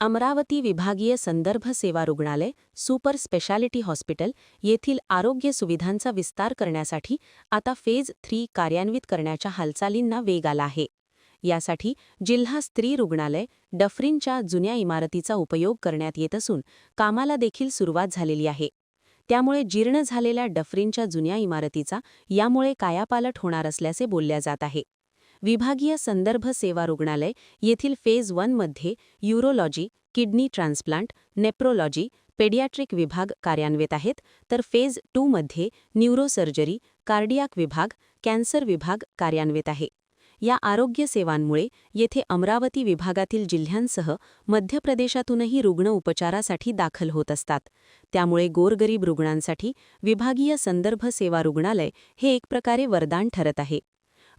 अमरावती विभागीय संदर्भ सेवा रुग्णालय सुपर स्पेशालिटी हॉस्पिटल येथील आरोग्य सुविधांचा विस्तार करण्यासाठी आता फेज 3 कार्यान्वित करण्याच्या हालचालींना वेग आला आहे। यासाठी जिल्हा स्त्री रुग्णालय डफरीनच्या जुन्या इमारतीचा उपयोग करण्यात येत असून कामाला देखील सुरुवात झालेली आहे। त्यामुळे जीर्ण झालेल्या डफरीनच्या जुन्या इमारतीचा यामुळे कायापालट होणार असल्याचे बोलल्या जात आहे। विभागीय संदर्भ सेवा रुग्णालय येथील फेज 1 मध्ये urology, kidney transplant, nephrology, paediatric विभाग कार्यान्वित आहेत, तर फेज 2 मध्ये न्यूरोसर्जरी, कार्डियाक विभाग, कॅन्सर विभाग कार्यान्वित आहे। या आरोग्य सेवांमुळे येथे अमरावती विभागातील जिल्ह्यांसह मध्य प्रदेशातूनही रुग्ण उपचारासाठी दाखल होत असतात। त्यामुळे गोरगरीब रुग्णांसाठी विभागीय संदर्भ सेवा रुग्णालय हे एक प्रकारे वरदान ठरत आहे।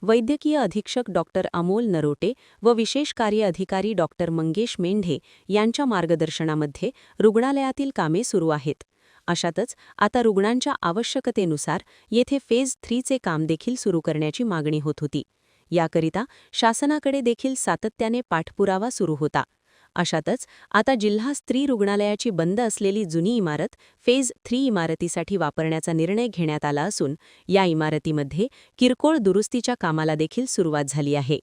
वैद्यकीय अधीक्षक डॉक्टर अमोल नरोटे व विशेष कार्य अधिकारी डॉक्टर मंगेश मेंढे यांच्या मार्गदर्शनामध्ये रुग्णालयातील कामे सुरू आहेत। अशातच आता रुग्णांच्या आवश्यकतेनुसार येथे फेज 3 चे काम देखील सुरू करण्याची मागणी होत होती। याकरिता शासनाकडे देखील सातत्याने पाठपुरावा सुरू होता। अशातच आता जिल्हा स्त्री रुग्णालयाची बंद असलेली जुनी इमारत फेज 3 इमारतीसाठी वापरण्याचा निर्णय घेण्यात आला असून या इमारतीमध्ये किरकोळ दुरुस्तीच्या कामाला देखील सुरुवात झाली आहे।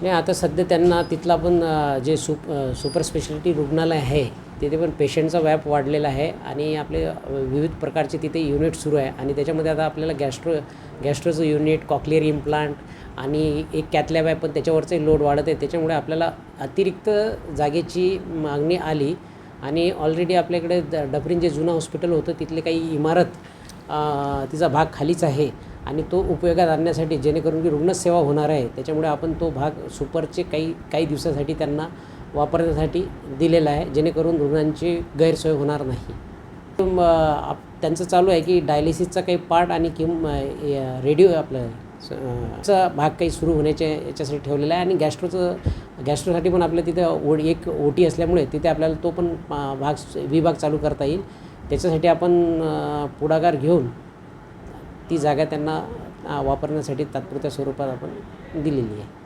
नाही, आता सध्या त्यांना तिथला पण जे सुपर स्पेशालिटी रुग्णालय आहे तिथे पण पेशंटचा व्याप वाढलेला आहे आणि आपले विविध प्रकारचे तिथे युनिट सुरू आहे आणि त्याच्यामध्ये आता आपल्याला गॅस्ट्रोचं युनिट, कॉक्लिअर इम्प्लांट आणि एक कॅथलॅब आहे, पण त्याच्यावरचे लोड वाढत आहे। त्याच्यामुळे आपल्याला अतिरिक्त जागेची मागणी आली आणि ऑलरेडी आपल्याकडे डफरीन जे जुनं हॉस्पिटल होतं तिथले काही इमारत तिचा भाग खालीच आहे आणि तो उपयोगात आणण्यासाठी जेणेकरून की रुग्णसेवा होणार आहे, त्याच्यामुळे आपण तो भाग सुपरचे काही दिवसासाठी त्यांना वापरण्यासाठी दिलेला आहे, जेणेकरून रुग्णांची गैरसोय होणार नाही। त्यांचं चालू आहे की डायलिसिसचा काही पार्ट आणि रेडिओ चा भाग काही सुरू होण्याच्या याच्यासाठी ठेवलेला आहे आणि गॅस्ट्रोसाठी पण आपल्या तिथे एक ओटी असल्यामुळे तिथे आपल्याला तो पण विभाग चालू करता येईल। त्याच्यासाठी आपण पुढाकार घेऊन ती जागा त्यांना वापरण्यासाठी तात्पुरत्या स्वरूपात आपण दिलेली आहे।